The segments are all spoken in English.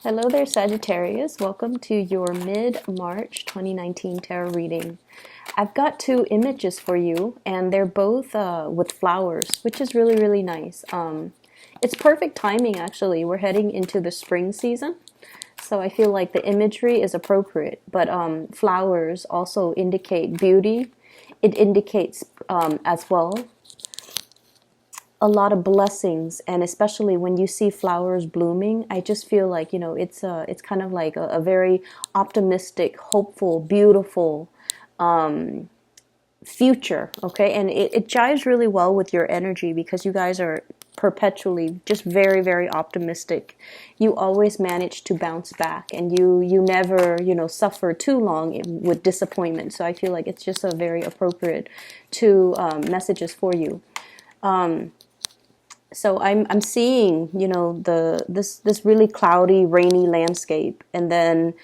Hello there, Sagittarius. Welcome to your mid-March 2019 tarot reading. I've got two images for you, and they're both with flowers, which is really, really nice. It's perfect timing, actually. We're heading into the spring season, so I feel like the imagery is appropriate. But flowers also indicate beauty. It indicates as well a lot of blessings, and especially when you see flowers blooming, I just feel like, it's kind of like a very optimistic, hopeful, beautiful future. Okay, and it jives really well with your energy because you guys are perpetually just very, very optimistic. You always manage to bounce back, and you never suffer too long with disappointment. So I feel like it's just a very appropriate two messages for you. So I'm seeing, this really cloudy, rainy landscape, and then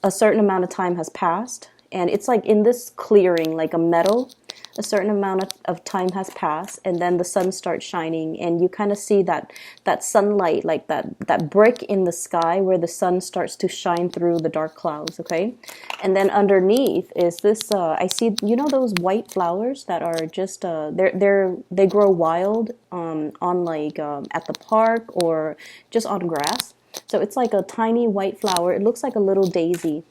a certain amount of time has passed, and it's like in this clearing, like a meadow, a certain amount of time has passed, and then the sun starts shining, and you kind of see that sunlight, like that break in the sky where the sun starts to shine through the dark clouds, okay? And then underneath is this, I see, those white flowers that are just, they grow wild on like at the park or just on grass. So it's like a tiny white flower. It looks like a little daisy.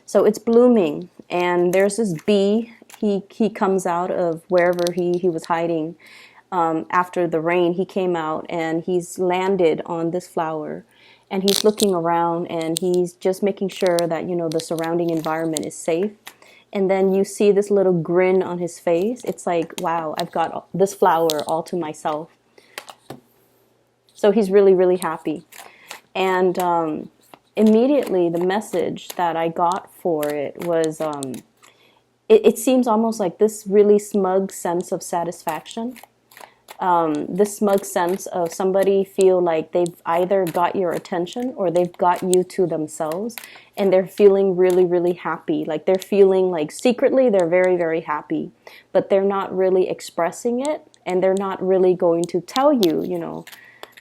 So it's blooming, and there's this bee. He comes out of wherever he was hiding after the rain. He came out and he's landed on this flower, and he's looking around, and he's just making sure that the surrounding environment is safe. And then you see this little grin on his face. It's like, wow, I've got this flower all to myself. So he's really, really happy. And immediately the message that I got for it was, it seems almost like this really smug sense of satisfaction. This smug sense of somebody feel like they've either got your attention or they've got you to themselves, and they're feeling really, really happy. Like they're feeling like secretly they're very, very happy, but they're not really expressing it, and they're not really going to tell you,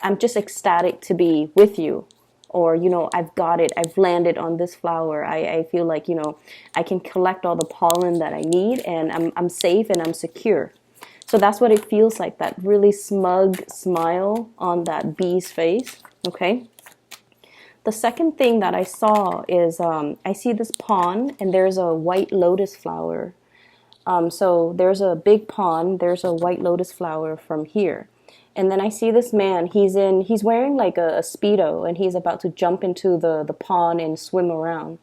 I'm just ecstatic to be with you. Or, I've got it. I've landed on this flower. I feel like, I can collect all the pollen that I need, and I'm safe and I'm secure. So that's what it feels like, that really smug smile on that bee's face, okay? The second thing that I saw is I see this pond, and there's a white lotus flower. So there's a big pond. There's a white lotus flower from here. And then I see this man, he's wearing like a Speedo, and he's about to jump into the pond and swim around.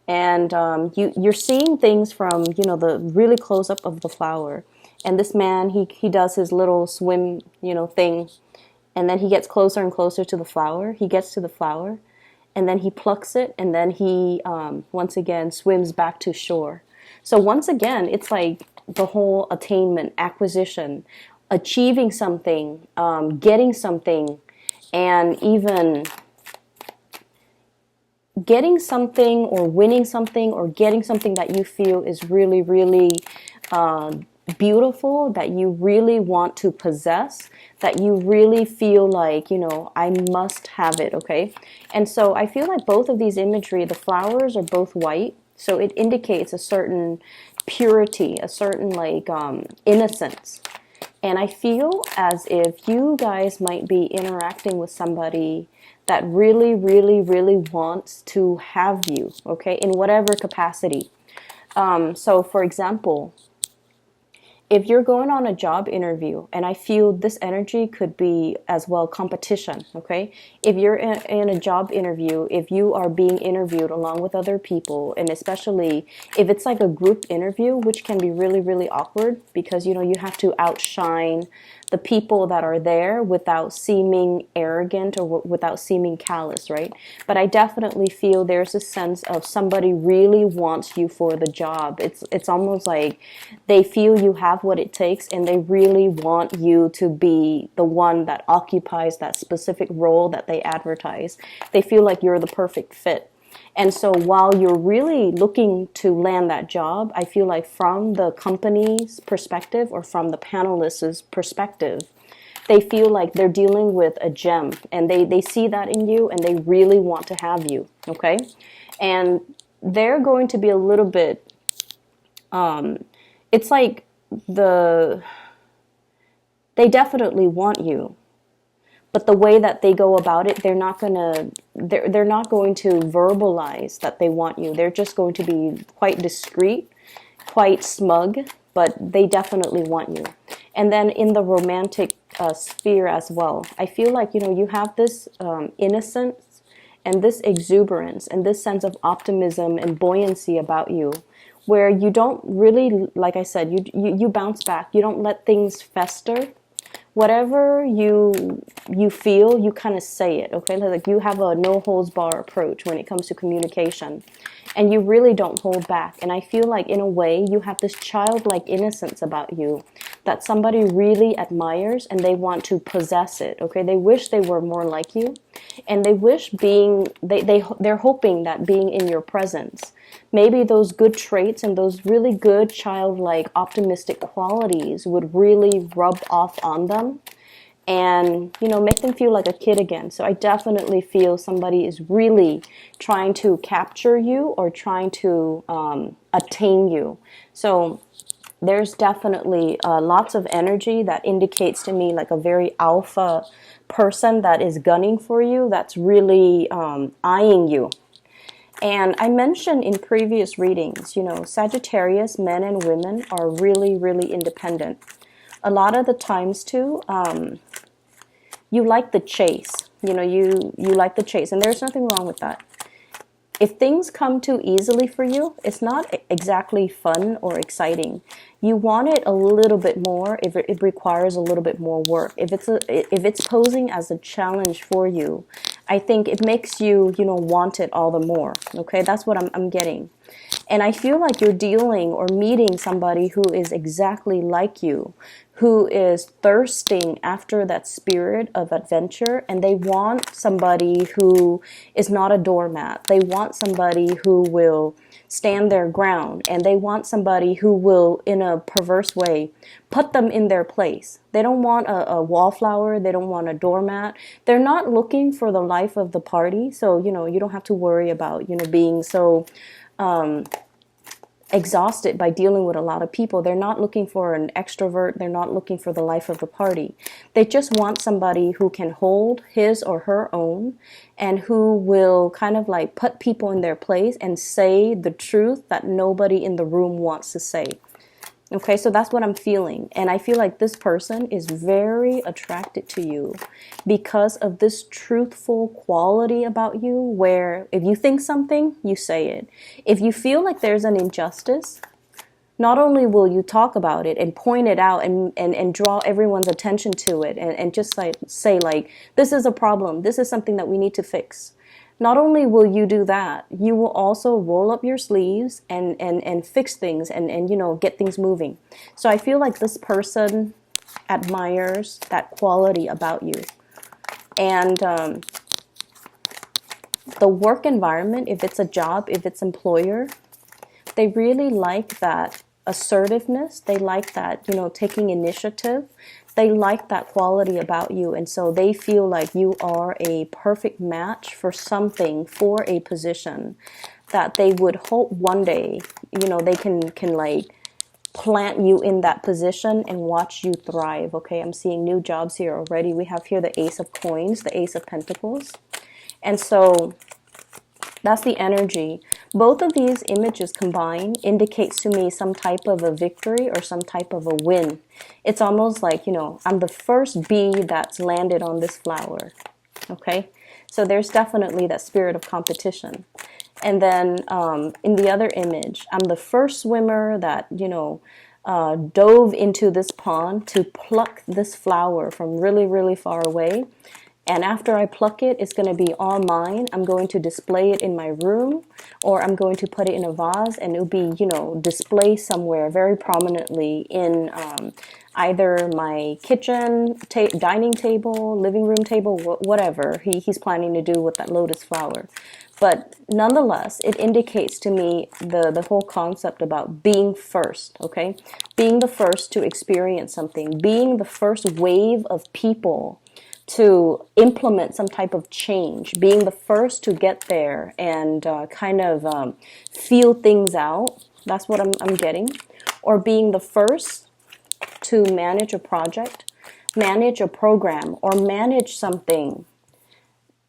And you're seeing things from, the really close up of the flower. And this man, he does his little swim, thing. And then he gets closer and closer to the flower. He gets to the flower, and then he plucks it, and then he, once again, swims back to shore. So once again, it's like the whole attainment, acquisition, achieving something, getting something, and even getting something or winning something or getting something that you feel is really, really beautiful, that you really want to possess, that you really feel like, I must have it, okay? And so I feel like both of these imagery, the flowers are both white, so it indicates a certain purity, a certain like innocence. And I feel as if you guys might be interacting with somebody that really, really, really wants to have you, okay, in whatever capacity. So, for example, if you're going on a job interview, and I feel this energy could be as well competition, okay? If you're in a job interview, if you are being interviewed along with other people, and especially if it's like a group interview, which can be really, really awkward because, you have to outshine the people that are there without seeming arrogant or without seeming callous, right? But I definitely feel there's a sense of somebody really wants you for the job. It's almost like they feel you have what it takes, and they really want you to be the one that occupies that specific role that they advertise. They feel like you're the perfect fit. And so while you're really looking to land that job, I feel like from the company's perspective or from the panelists' perspective, they feel like they're dealing with a gem, and they see that in you, and they really want to have you, okay? And they're going to be a little bit, it's like they definitely want you, but the way that they go about it, they're not going to verbalize that they want you. They're just going to be quite discreet, quite smug, but they definitely want you. And then in the romantic sphere as well, I feel like, you have this innocence and this exuberance and this sense of optimism and buoyancy about you, where you don't really, like I said, you bounce back. You don't let things fester. Whatever you feel, you kind of say it, okay? Like you have a no holds bar approach when it comes to communication, and you really don't hold back. And I feel like in a way you have this childlike innocence about you that somebody really admires, and they want to possess it, okay? They wish they were more like you, and they wish they're hoping that being in your presence, maybe those good traits and those really good childlike optimistic qualities would really rub off on them, and make them feel like a kid again. So I definitely feel somebody is really trying to capture you or trying to attain you. So there's definitely lots of energy that indicates to me like a very alpha person that is gunning for you, that's really eyeing you. And I mentioned in previous readings, Sagittarius men and women are really, really independent. A lot of the times too, you like the chase. You like the chase, and there's nothing wrong with that. If things come too easily for you, it's not exactly fun or exciting. You want it a little bit more if it requires a little bit more work. If it's posing as a challenge for you, I think it makes you, want it all the more. Okay, that's what I'm getting. And I feel like you're dealing or meeting somebody who is exactly like you, who is thirsting after that spirit of adventure, and they want somebody who is not a doormat. They want somebody who will stand their ground, and they want somebody who will, in a perverse way, put them in their place. They don't want a wallflower. They don't want a doormat. They're not looking for the life of the party. So, you don't have to worry about, being so exhausted by dealing with a lot of people. They're not looking for an extrovert. They're not looking for the life of the party. They just want somebody who can hold his or her own, and who will kind of like put people in their place and say the truth that nobody in the room wants to say. Okay, so that's what I'm feeling. And I feel like this person is very attracted to you because of this truthful quality about you, where if you think something, you say it. If you feel like there's an injustice, not only will you talk about it and point it out and draw everyone's attention to it, and just like say like, this is a problem, this is something that we need to fix. Not only will you do that, you will also roll up your sleeves and fix things and get things moving. So I feel like this person admires that quality about you. And the work environment, if it's a job, if it's employer, they really like that assertiveness. They like that, taking initiative. They like that quality about you, and so they feel like you are a perfect match for something, for a position that they would hope one day, they can like plant you in that position and watch you thrive. Okay, I'm seeing new jobs here already. We have here the Ace of Coins, the Ace of Pentacles, and so that's the energy. Both of these images combined indicates to me some type of a victory or some type of a win. It's almost like, I'm the first bee that's landed on this flower. Okay? So there's definitely that spirit of competition. And then in the other image, I'm the first swimmer that, dove into this pond to pluck this flower from really, really far away. And after I pluck it, it's going to be all mine. I'm going to display it in my room, or I'm going to put it in a vase, and it'll be, displayed somewhere very prominently in either my kitchen, dining table, living room table, whatever he's planning to do with that lotus flower. But nonetheless, it indicates to me the whole concept about being first, okay? Being the first to experience something, being the first wave of people to implement some type of change, being the first to get there and feel things out. That's what I'm getting. Or being the first to manage a project, manage a program, or manage something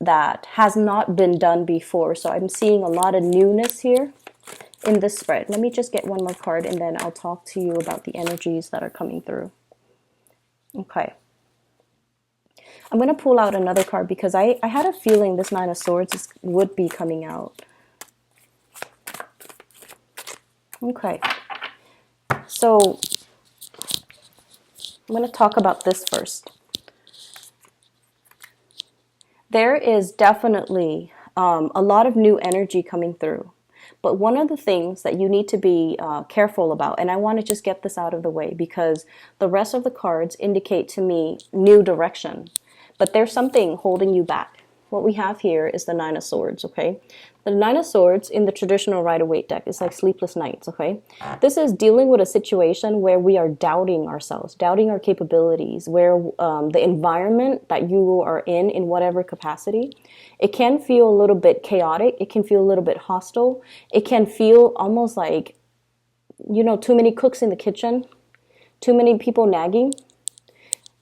that has not been done before. So I'm seeing a lot of newness here in this spread. Let me just get one more card and then I'll talk to you about the energies that are coming through. Okay. I'm going to pull out another card because I had a feeling this Nine of Swords would be coming out. Okay. So I'm going to talk about this first. There is definitely a lot of new energy coming through. But one of the things that you need to be careful about, and I want to just get this out of the way because the rest of the cards indicate to me new direction. But there's something holding you back. What we have here is the Nine of Swords, okay? The Nine of Swords in the traditional Rider-Waite deck is like sleepless nights, okay? This is dealing with a situation where we are doubting ourselves, doubting our capabilities, where the environment that you are in whatever capacity, it can feel a little bit chaotic. It can feel a little bit hostile. It can feel almost like, too many cooks in the kitchen, too many people nagging.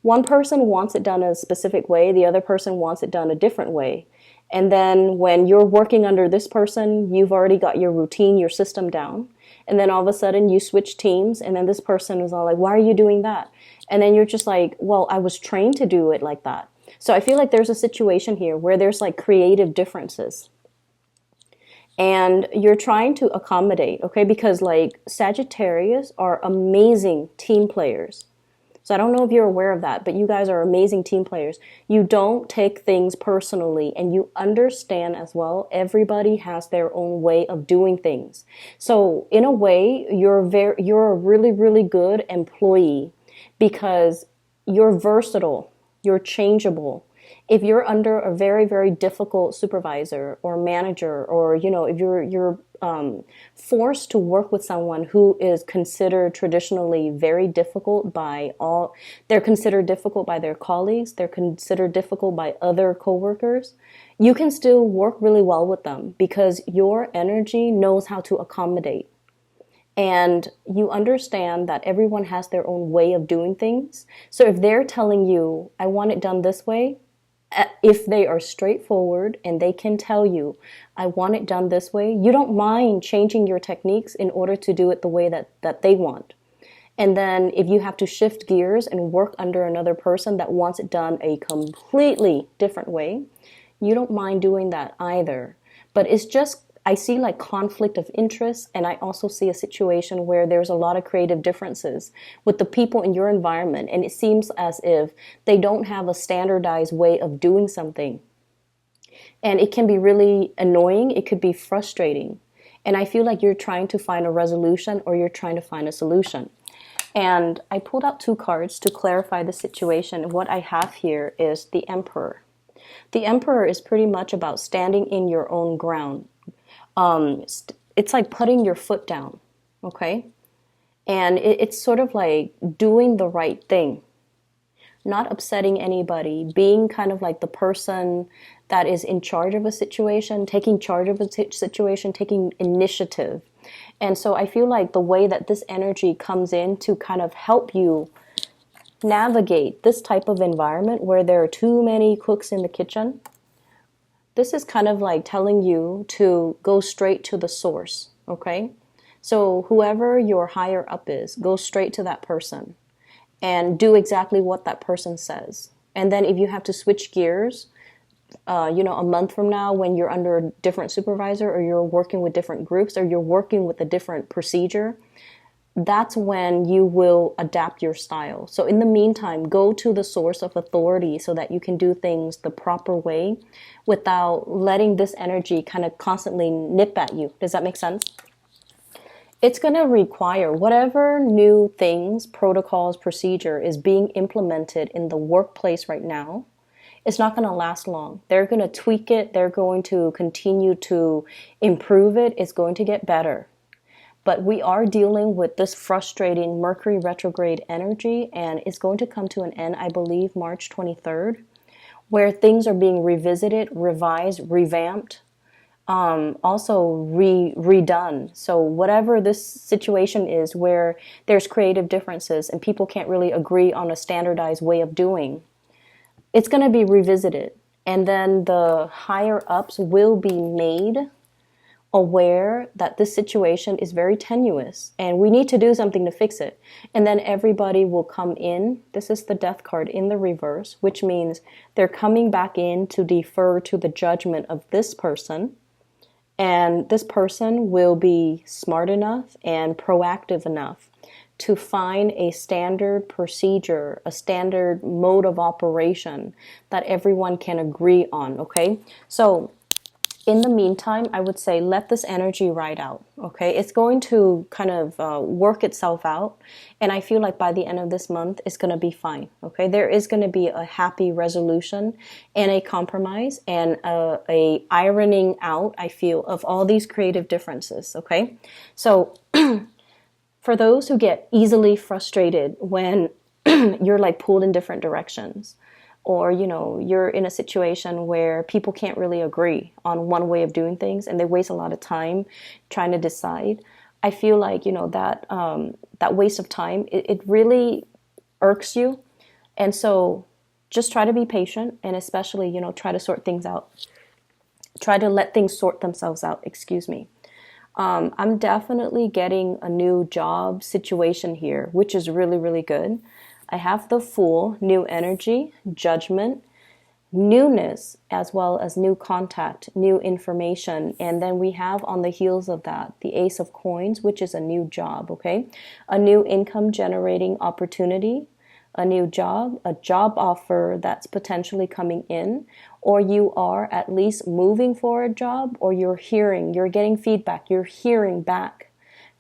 One person wants it done a specific way, the other person wants it done a different way. And then when you're working under this person, you've already got your routine, your system down. And then all of a sudden you switch teams and then this person is all like, why are you doing that? And then you're just like, well, I was trained to do it like that. So I feel like there's a situation here where there's like creative differences. And you're trying to accommodate, okay? Because like Sagittarius are amazing team players. So I don't know if you're aware of that, but you guys are amazing team players. You don't take things personally and you understand as well, everybody has their own way of doing things. So in a way, you're a really, really good employee because you're versatile, you're changeable. If you're under a very, very difficult supervisor or manager, or, if you're forced to work with someone who is considered traditionally very difficult they're considered difficult by their colleagues, they're considered difficult by other coworkers, you can still work really well with them because your energy knows how to accommodate. And you understand that everyone has their own way of doing things. So if they're telling you, I want it done this way, if they are straightforward and they can tell you, I want it done this way, you don't mind changing your techniques in order to do it the way that they want. And then if you have to shift gears and work under another person that wants it done a completely different way, you don't mind doing that either. But it's just, I see like conflict of interest, and I also see a situation where there's a lot of creative differences with the people in your environment, and it seems as if they don't have a standardized way of doing something. And it can be really annoying, it could be frustrating. And I feel like you're trying to find a resolution or you're trying to find a solution. And I pulled out two cards to clarify the situation. What I have here is the Emperor. The Emperor is pretty much about standing in your own ground. It's like putting your foot down, okay? And it's sort of like doing the right thing, not upsetting anybody, being kind of like the person that is in charge of a situation, taking charge of a situation, taking initiative. And so I feel like the way that this energy comes in to kind of help you navigate this type of environment where there are too many cooks in the kitchen, this is kind of like telling you to go straight to the source, okay? So whoever your higher up is, go straight to that person and do exactly what that person says. And then if you have to switch gears, a month from now when you're under a different supervisor or you're working with different groups or you're working with a different procedure, that's when you will adapt your style. So in the meantime, go to the source of authority so that you can do things the proper way without letting this energy kind of constantly nip at you. Does that make sense? It's going to require whatever new things, protocols, procedure is being implemented in the workplace right now. It's not going to last long. They're going to tweak it. They're going to continue to improve it. It's going to get better. But we are dealing with this frustrating Mercury retrograde energy, and it's going to come to an end, I believe, March 23rd, where things are being revisited, revised, revamped, also redone. So whatever this situation is where there's creative differences and people can't really agree on a standardized way of doing, it's going to be revisited. And then the higher ups will be made aware that this situation is very tenuous and we need to do something to fix it. And then everybody will come in. This is the death card in the reverse, which means they're coming back in to defer to the judgment of this person. And this person will be smart enough and proactive enough to find a standard procedure, a standard mode of operation that everyone can agree on, okay? So in the meantime, I would say let this energy ride out, okay? It's going to kind of work itself out, and I feel like by the end of this month, it's going to be fine, okay? There is going to be a happy resolution and a compromise and a ironing out, I feel, of all these creative differences, okay? So for those who get easily frustrated when you're like pulled in different directions, or you're in a situation where people can't really agree on one way of doing things and they waste a lot of time trying to decide, I feel like that waste of time, it really irks you. And so just try to be patient, and especially try to sort things out, try to let things sort themselves out, excuse me. I'm definitely getting a new job situation here, which is really, really good. I have the Fool, new energy, judgment, newness, as well as new contact, new information. And then we have on the heels of that, the Ace of Coins, which is a new job, okay? A new income generating opportunity, a new job, a job offer that's potentially coming in, or you are at least moving for a job, or you're getting feedback, you're hearing back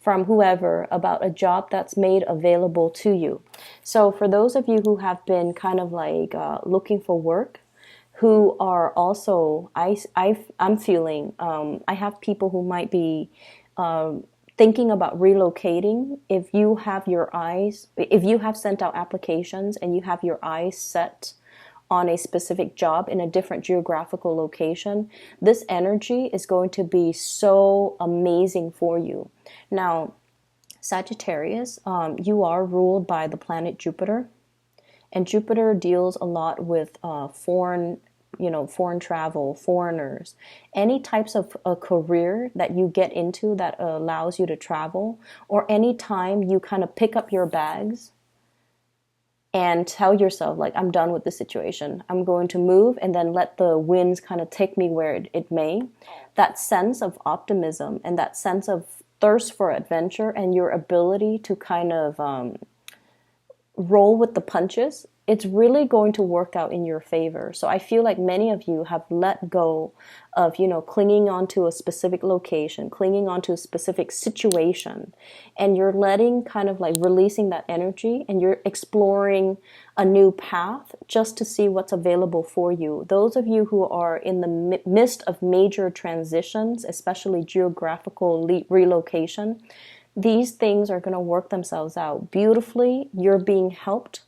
from whoever about a job that's made available to you. So for those of you who have been kind of like looking for work, who are also, I'm feeling, I have people who might be thinking about relocating. If you have sent out applications and you have your eyes set on a specific job in a different geographical location, this energy is going to be so amazing for you. Now, Sagittarius, you are ruled by the planet Jupiter, and Jupiter deals a lot with foreign travel, foreigners, any types of a career that you get into that allows you to travel, or any time you kind of pick up your bags and tell yourself, like, I'm done with this situation. I'm going to move and then let the winds kind of take me where it may. That sense of optimism and that sense of thirst for adventure and your ability to kind of roll with the punches, it's really going to work out in your favor. So I feel like many of you have let go of, clinging onto a specific location, clinging onto a specific situation, and you're letting kind of like releasing that energy, and you're exploring a new path just to see what's available for you. Those of you who are in the midst of major transitions, especially geographical relocation, these things are going to work themselves out beautifully. You're being helped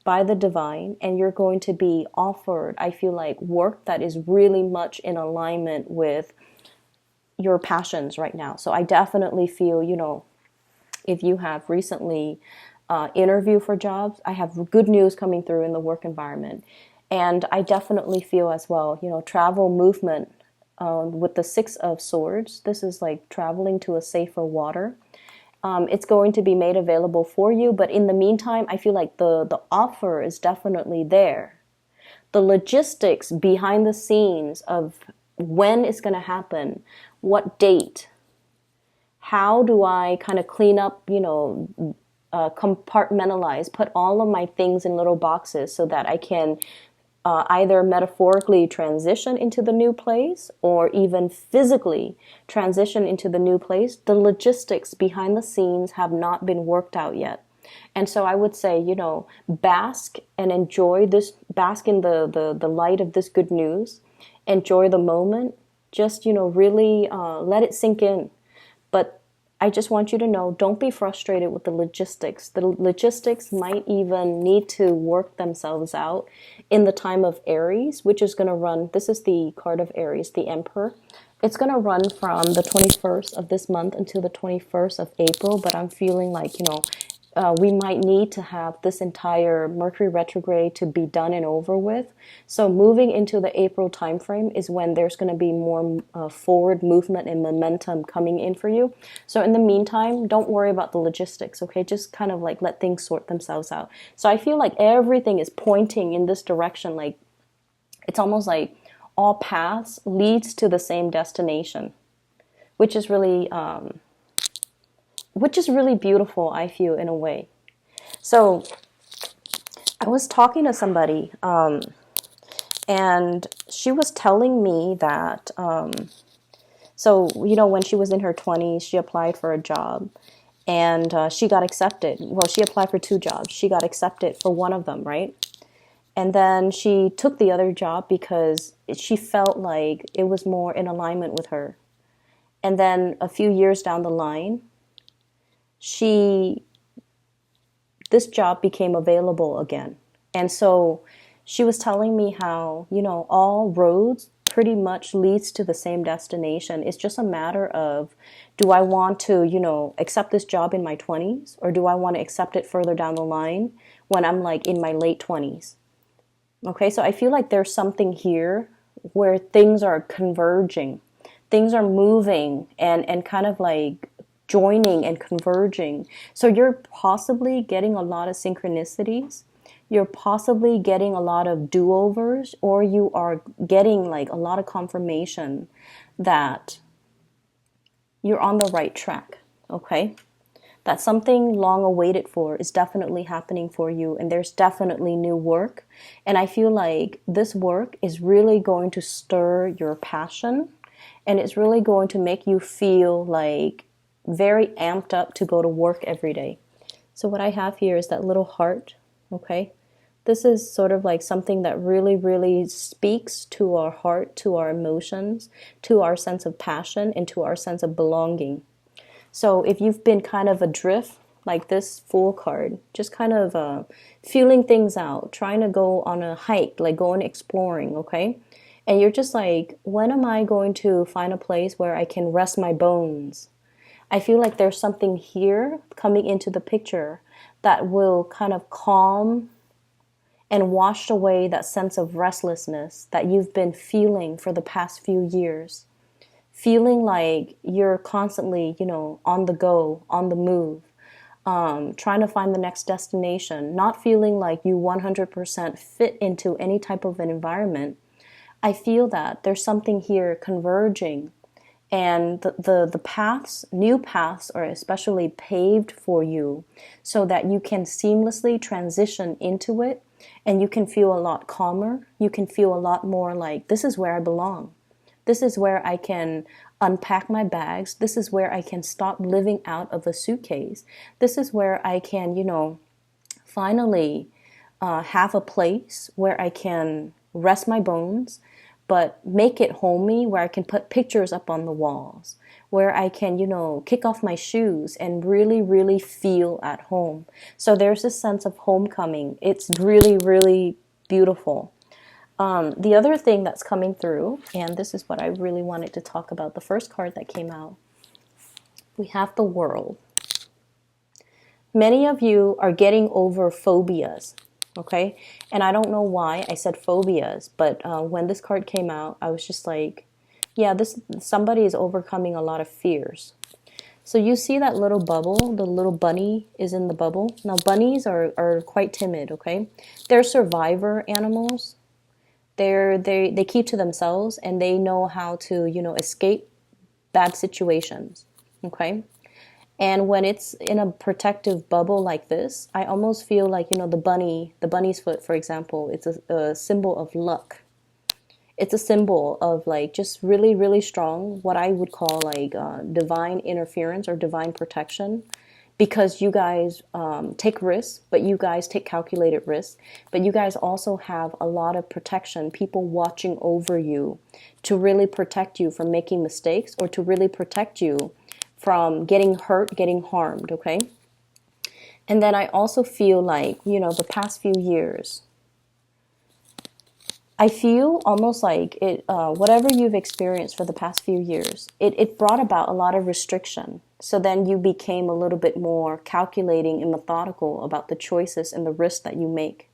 by the divine, and you're going to be offered, I feel like, work that is really much in alignment with your passions right now. So I definitely feel, if you have recently interviewed for jobs, I have good news coming through in the work environment. And I definitely feel as well, travel movement with the Six of Swords. This is like traveling to a safer water. It's going to be made available for you. But in the meantime, I feel like the offer is definitely there. The logistics behind the scenes of when it's going to happen, what date, how do I kind of clean up, compartmentalize, put all of my things in little boxes so that I can either metaphorically transition into the new place or even physically transition into the new place. The logistics behind the scenes have not been worked out yet. And so I would say, bask and enjoy this, bask in the light of this good news, enjoy the moment, just, really let it sink in. But I just want you to know, don't be frustrated with the logistics. The logistics might even need to work themselves out in the time of Aries, which is going to run, this is the card of Aries, the Emperor. It's going to run from the 21st of this month until the 21st of April, but I'm feeling like, we might need to have this entire Mercury retrograde to be done and over with. So moving into the April timeframe is when there's going to be more forward movement and momentum coming in for you. So in the meantime, don't worry about the logistics, okay? Just kind of like let things sort themselves out. So I feel like everything is pointing in this direction. Like it's almost like all paths leads to the same destination, which is really beautiful, I feel, in a way. So I was talking to somebody, and she was telling me that, when she was in her 20s, she applied for a job, and she got accepted. Well, she applied for 2 jobs. She got accepted for one of them, right? And then she took the other job because she felt like it was more in alignment with her. And then a few years down the line, this job became available again. And so she was telling me how, all roads pretty much leads to the same destination. It's just a matter of, do I want to, accept this job in my 20s, or do I want to accept it further down the line when I'm like in my late 20s? Okay, so I feel like there's something here where things are converging. Things are moving and kind of like joining and converging. So you're possibly getting a lot of synchronicities. You're possibly getting a lot of do-overs, or you are getting like a lot of confirmation that you're on the right track, okay? That something long awaited for is definitely happening for you, and there's definitely new work. And I feel like this work is really going to stir your passion, and it's really going to make you feel like very amped up to go to work every day. So what I have here is that little heart, okay? This is sort of like something that really, really speaks to our heart, to our emotions, to our sense of passion, and to our sense of belonging. So if you've been kind of adrift, like this Fool card, just kind of feeling things out, trying to go on a hike, like going exploring, okay? And you're just like, when am I going to find a place where I can rest my bones? I feel like there's something here coming into the picture that will kind of calm and wash away that sense of restlessness that you've been feeling for the past few years. Feeling like you're constantly, on the go, on the move, trying to find the next destination, not feeling like you 100% fit into any type of an environment. I feel that there's something here converging, and the paths, new paths, are especially paved for you so that you can seamlessly transition into it, and you can feel a lot calmer. You can feel a lot more like, this is where I belong. This is where I can unpack my bags. This is where I can stop living out of a suitcase. This is where I can, finally have a place where I can rest my bones, but make it homey, where I can put pictures up on the walls, where I can, kick off my shoes and really, really feel at home. So there's this sense of homecoming. It's really, really beautiful. The other thing that's coming through, and this is what I really wanted to talk about, the first card that came out, we have the World. Many of you are getting over phobias, okay? And I don't know why I said phobias, but when this card came out, I was just like, yeah, somebody is overcoming a lot of fears. So you see that little bubble, the little bunny is in the bubble. Now bunnies are quite timid, okay? They're survivor animals. They keep to themselves, and they know how to, escape bad situations, okay? And when it's in a protective bubble like this, I almost feel like, the bunny's foot, for example, it's a symbol of luck. It's a symbol of like just really, really strong, what I would call like divine interference or divine protection, because you guys take risks, but you guys take calculated risks, but you guys also have a lot of protection, people watching over you to really protect you from making mistakes or to really protect you from getting hurt, getting harmed, okay? And then I also feel like, the past few years, I feel almost like it, whatever you've experienced for the past few years, it brought about a lot of restriction. So then you became a little bit more calculating and methodical about the choices and the risks that you make.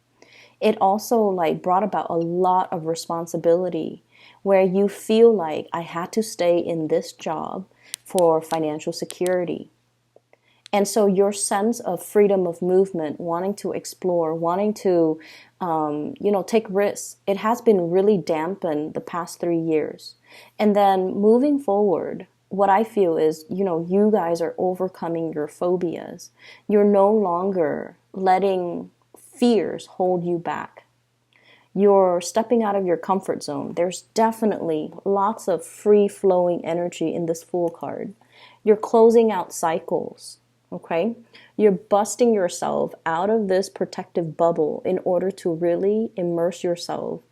It also like brought about a lot of responsibility where you feel like I had to stay in this job for financial security. And so your sense of freedom of movement, wanting to explore, wanting to, take risks, it has been really dampened the past 3 years. And then moving forward, what I feel is, you guys are overcoming your phobias. You're no longer letting fears hold you back. You're stepping out of your comfort zone. There's definitely lots of free-flowing energy in this Fool card. You're closing out cycles. Okay, you're busting yourself out of this protective bubble in order to really immerse yourself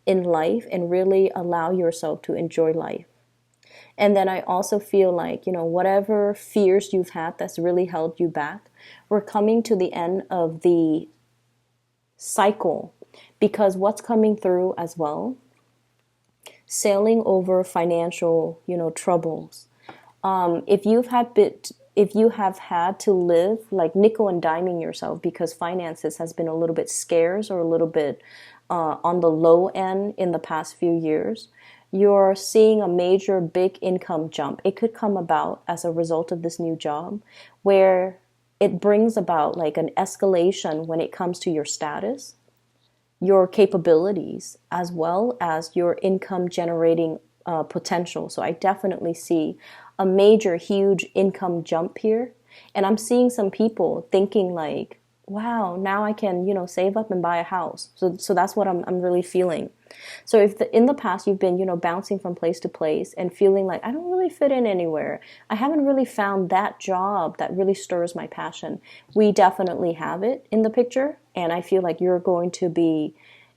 in life and really allow yourself to enjoy life. And then I also feel like, whatever fears you've had that's really held you back, we're coming to the end of the cycle, because what's coming through as well, sailing over financial, troubles. If you have had to live like nickel and diming yourself because finances has been a little bit scarce or a little bit on the low end in the past few years, you're seeing a major big income jump. It could come about as a result of this new job where it brings about like an escalation when it comes to your status, your capabilities, as well as your income generating potential. So I definitely see a major, huge income jump here. And I'm seeing some people thinking like, wow, now I can, save up and buy a house. So that's what I'm really feeling. So if in the past you've been, bouncing from place to place and feeling like I don't really fit in anywhere, I haven't really found that job that really stirs my passion, we definitely have it in the picture. And I feel like you're going to be,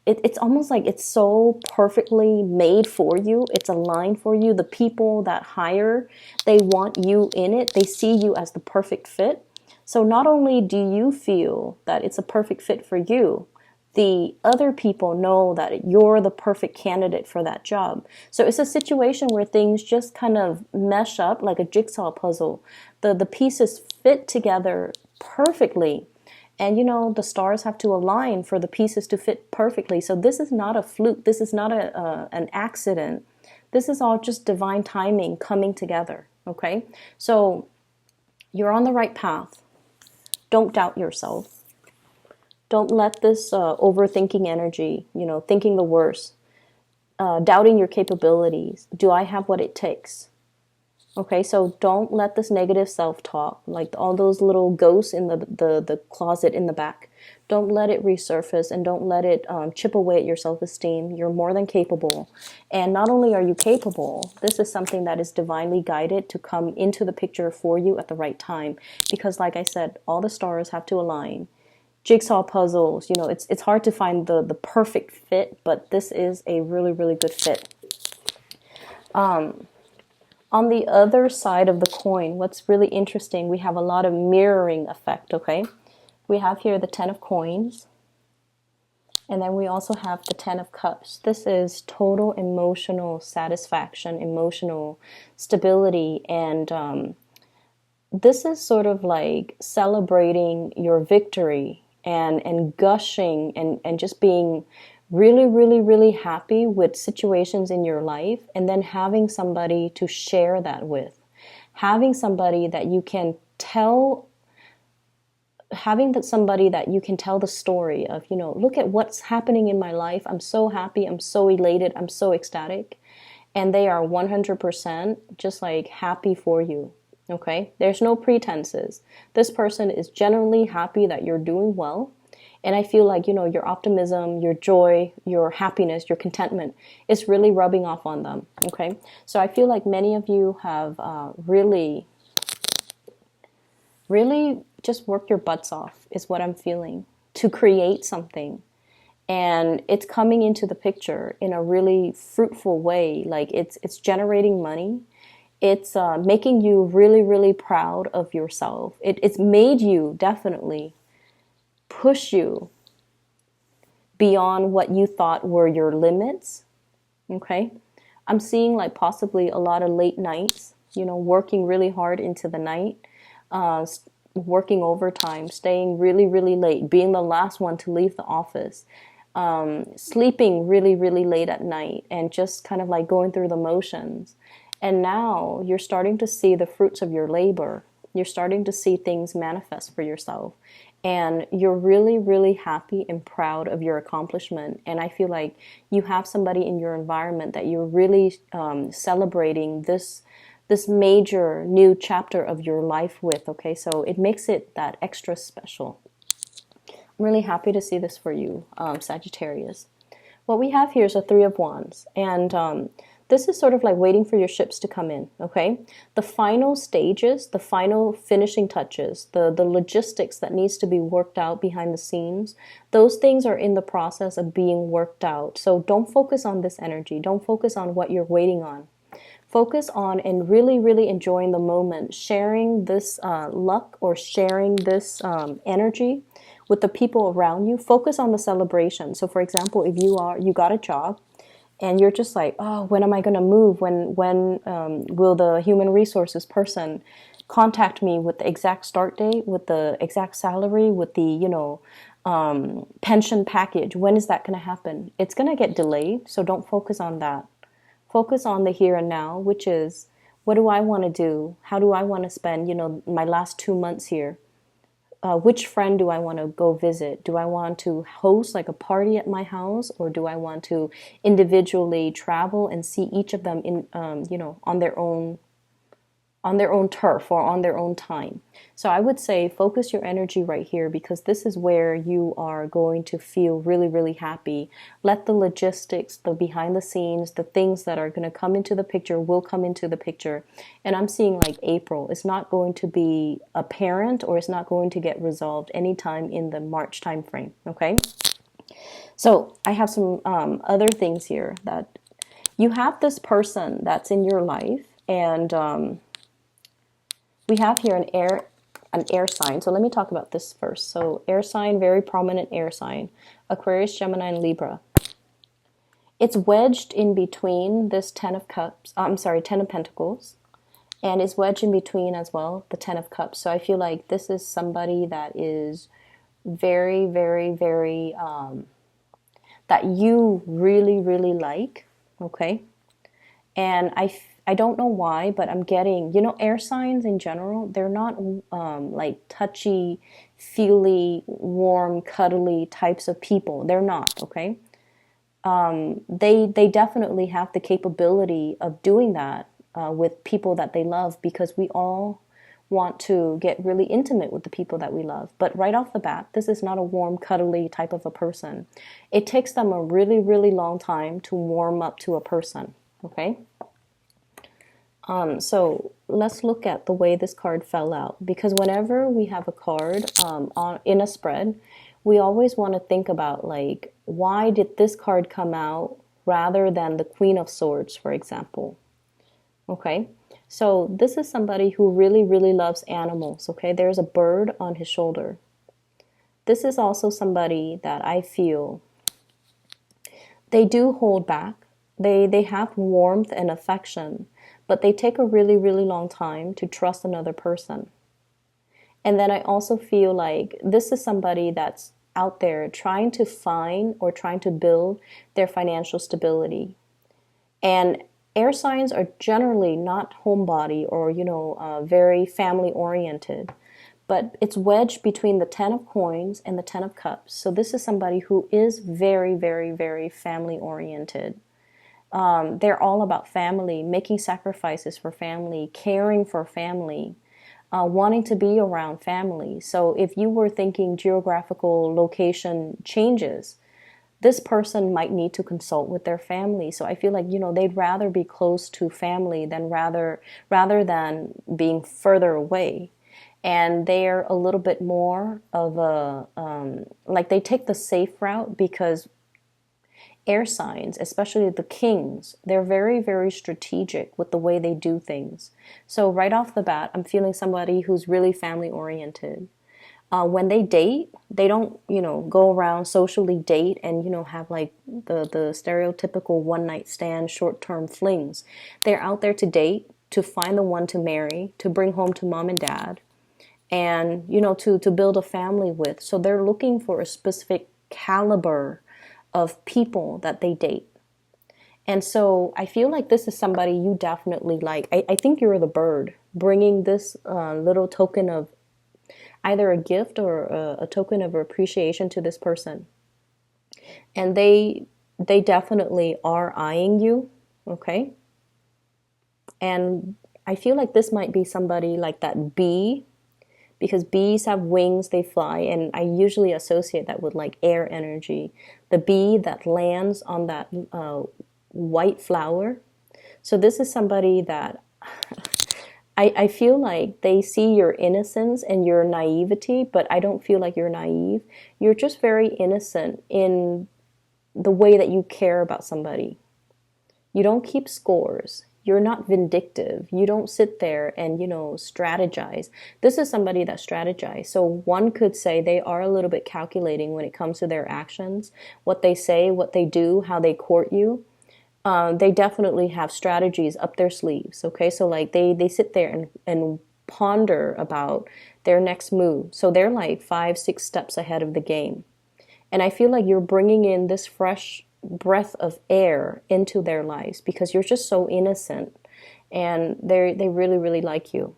it's almost like it's so perfectly made for you. It's aligned for you. The people that hire, they want you in it. They see you as the perfect fit. So not only do you feel that it's a perfect fit for you, the other people know that you're the perfect candidate for that job. So it's a situation where things just kind of mesh up like a jigsaw puzzle. The pieces fit together perfectly. And, the stars have to align for the pieces to fit perfectly. So this is not a fluke. This is not an accident. This is all just divine timing coming together, okay? So you're on the right path. Don't doubt yourself. Don't let this overthinking energy, thinking the worst, doubting your capabilities. Do I have what it takes? Okay, so don't let this negative self-talk, like all those little ghosts in the closet in the back, don't let it resurface and don't let it chip away at your self-esteem. You're more than capable. And not only are you capable, this is something that is divinely guided to come into the picture for you at the right time. Because like I said, all the stars have to align. Jigsaw puzzles, it's hard to find the perfect fit, but this is a really, really good fit. On the other side of the coin, what's really interesting, we have a lot of mirroring effect, okay? We have here the 10 of coins, and then we also have the 10 of cups. This is total emotional satisfaction, emotional stability, and this is sort of like celebrating your victory and gushing and just being really, really, really happy with situations in your life, and then having somebody to share that with, having somebody that you can tell, somebody that you can tell the story of, look at what's happening in my life. I'm so happy. I'm so elated. I'm so ecstatic. And they are 100% just like happy for you. Okay, there's no pretenses. This person is genuinely happy that you're doing well. And I feel like, your optimism, your joy, your happiness, your contentment is really rubbing off on them. Okay, so I feel like many of you have really, really just worked your butts off, is what I'm feeling, to create something. And it's coming into the picture in a really fruitful way. Like it's generating money. It's making you really, really proud of yourself. It's made you definitely push you beyond what you thought were your limits. Okay. I'm seeing like possibly a lot of late nights, working really hard into the night, working overtime, staying really, really late, being the last one to leave the office, sleeping really, really late at night, and just kind of like going through the motions. And now you're starting to see the fruits of your labor. You're starting to see things manifest for yourself. And you're really, really happy and proud of your accomplishment. And I feel like you have somebody in your environment that you're really celebrating this major new chapter of your life with. Okay, so it makes it that extra special. I'm really happy to see this for you, Sagittarius. What we have here is a Three of Wands, and this is sort of like waiting for your ships to come in, okay? The final stages, the final finishing touches, the logistics that needs to be worked out behind the scenes, those things are in the process of being worked out. So don't focus on this energy. Don't focus on what you're waiting on. Focus on and really, really enjoying the moment, sharing this luck or sharing this energy with the people around you. Focus on the celebration. So for example, if you got a job, and you're just like, oh, when am I going to move? When will the human resources person contact me with the exact start date, with the exact salary, with the, pension package? When is that going to happen? It's going to get delayed, so don't focus on that. Focus on the here and now, which is, what do I want to do? How do I want to spend, my last 2 months here? Which friend do I want to go visit? Do I want to host like a party at my house, or do I want to individually travel and see each of them in, on their own turf or on their own time? So I would say focus your energy right here, because this is where you are going to feel really, really happy. Let the logistics, the behind the scenes, the things that are going to come into the picture will come into the picture. And I'm seeing like April. It's not going to be apparent, or it's not going to get resolved anytime in the March time frame. Okay. So I have some other things here, that you have this person that's in your life, and we have here an air sign. So let me talk about this first. So air sign, very prominent air sign, Aquarius, Gemini, and Libra. It's wedged in between this Ten of Pentacles, and it's wedged in between as well, the Ten of Cups. So I feel like this is somebody that is very, very, very, that you really, really like, okay? And I don't know why, but I'm getting, air signs in general, they're not like touchy, feely, warm, cuddly types of people. They're not, okay? They definitely have the capability of doing that with people that they love, because we all want to get really intimate with the people that we love. But right off the bat, this is not a warm, cuddly type of a person. It takes them a really, really long time to warm up to a person, okay? So let's look at the way this card fell out, because whenever we have a card in a spread, we always want to think about, like, why did this card come out rather than the Queen of Swords, for example? Okay, so this is somebody who really, really loves animals, okay? There's a bird on his shoulder. This is also somebody that I feel they do hold back. They have warmth and affection, but they take a really, really long time to trust another person. And then I also feel like this is somebody that's out there trying to find or trying to build their financial stability. And air signs are generally not homebody or, very family oriented, but it's wedged between the Ten of Coins and the Ten of Cups. So this is somebody who is very, very, very family oriented. They're all about family, making sacrifices for family, caring for family. wanting to be around family. So if you were thinking geographical location changes, this person might need to consult with their family. So I feel like, they'd rather be close to family than rather than being further away. And they're a little bit more of a, like they take the safe route because air signs, especially the kings, they're very, very strategic with the way they do things. So right off the bat, I'm feeling somebody who's really family oriented. When they date, they don't, go around socially date and, have like the stereotypical one night stand, short term flings. They're out there to date, to find the one to marry, to bring home to mom and dad, and, to build a family with. So they're looking for a specific caliber of people that they date. And so I feel like this is somebody you definitely like. I think you're the bird bringing this little token of either a gift or a token of appreciation to this person. And they definitely are eyeing you, okay? And I feel like this might be somebody like that bee, because bees have wings, they fly, and I usually associate that with like air energy. The bee that lands on that white flower. So this is somebody that I feel like they see your innocence and your naivety, but I don't feel like you're naive. You're just very innocent in the way that you care about somebody. You don't keep scores. You're not vindictive. You don't sit there and, strategize. This is somebody that strategizes. So one could say they are a little bit calculating when it comes to their actions, what they say, what they do, how they court you. They definitely have strategies up their sleeves. Okay, so like they sit there and ponder about their next move. So they're like 5-6 steps ahead of the game. And I feel like you're bringing in this fresh breath of air into their lives because you're just so innocent, and they really, really like you.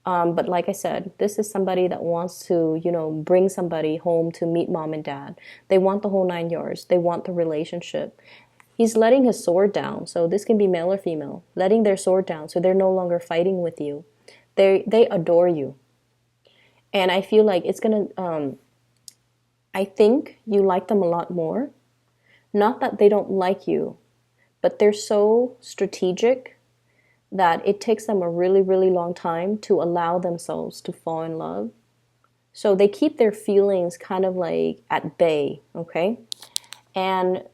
But like I said, this is somebody that wants to, bring somebody home to meet mom and dad. They want the whole 9 yards. They want the relationship. He's letting his sword down. So this can be male or female, letting their sword down. So they're no longer fighting with you. They adore you. And I feel like it's going to, I think you like them a lot more. Not that they don't like you, but they're so strategic that it takes them a really, really long time to allow themselves to fall in love. So they keep their feelings kind of like at bay, okay? And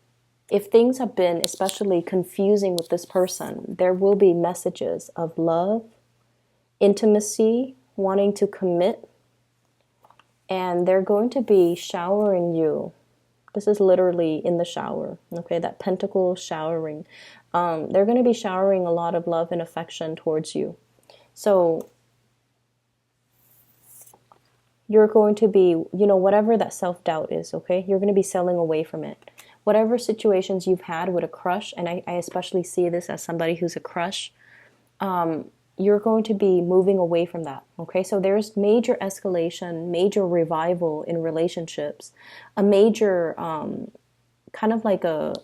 if things have been especially confusing with this person, there will be messages of love, intimacy, wanting to commit, and they're going to be showering you. This is literally in the shower, okay? That pentacle showering. They're going to be showering a lot of love and affection towards you. So you're going to be, whatever that self-doubt is, okay? You're going to be selling away from it. Whatever situations you've had with a crush, and I especially see this as somebody who's a crush, you're going to be moving away from that, okay? So there's major escalation, major revival in relationships, a major kind of like a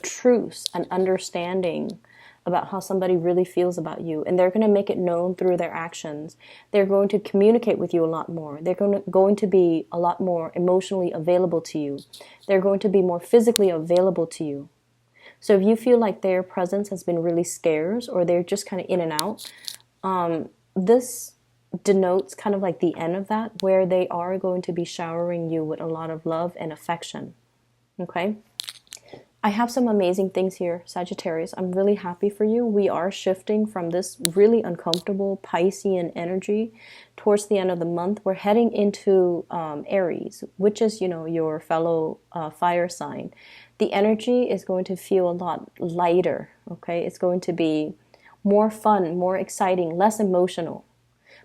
truce, an understanding about how somebody really feels about you, and they're going to make it known through their actions. They're going to communicate with you a lot more. They're going to be a lot more emotionally available to you. They're going to be more physically available to you. So if you feel like their presence has been really scarce, or they're just kind of in and out, this denotes kind of like the end of that, where they are going to be showering you with a lot of love and affection. Okay? I have some amazing things here, Sagittarius. I'm really happy for you. We are shifting from this really uncomfortable Piscean energy towards the end of the month. We're heading into Aries, which is, your fellow fire sign. The energy is going to feel a lot lighter, okay? It's going to be more fun, more exciting, less emotional.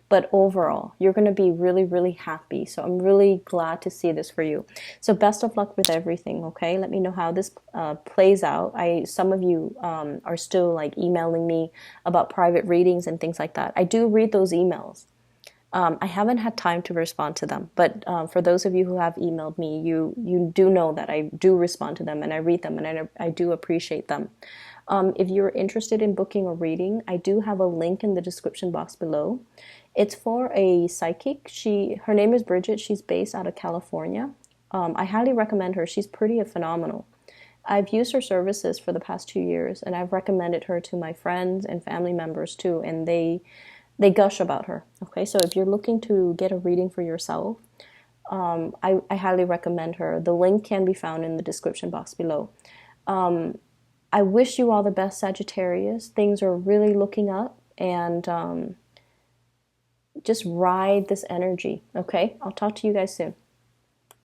But overall, you're going to be really, really happy. So I'm really glad to see this for you. So best of luck with everything, okay? Let me know how this plays out. Some of you are still like emailing me about private readings and things like that. I do read those emails. I haven't had time to respond to them, but for those of you who have emailed me, you do know that I do respond to them and I read them and I do appreciate them. If you're interested in booking a reading, I do have a link in the description box below. It's for a psychic. Her name is Bridget. She's based out of California. I highly recommend her. She's pretty phenomenal. I've used her services for the past 2 years, and I've recommended her to my friends and family members too, and they gush about her. Okay, so if you're looking to get a reading for yourself, I highly recommend her. The link can be found in the description box below. I wish you all the best, Sagittarius. Things are really looking up, and just ride this energy. Okay, I'll talk to you guys soon.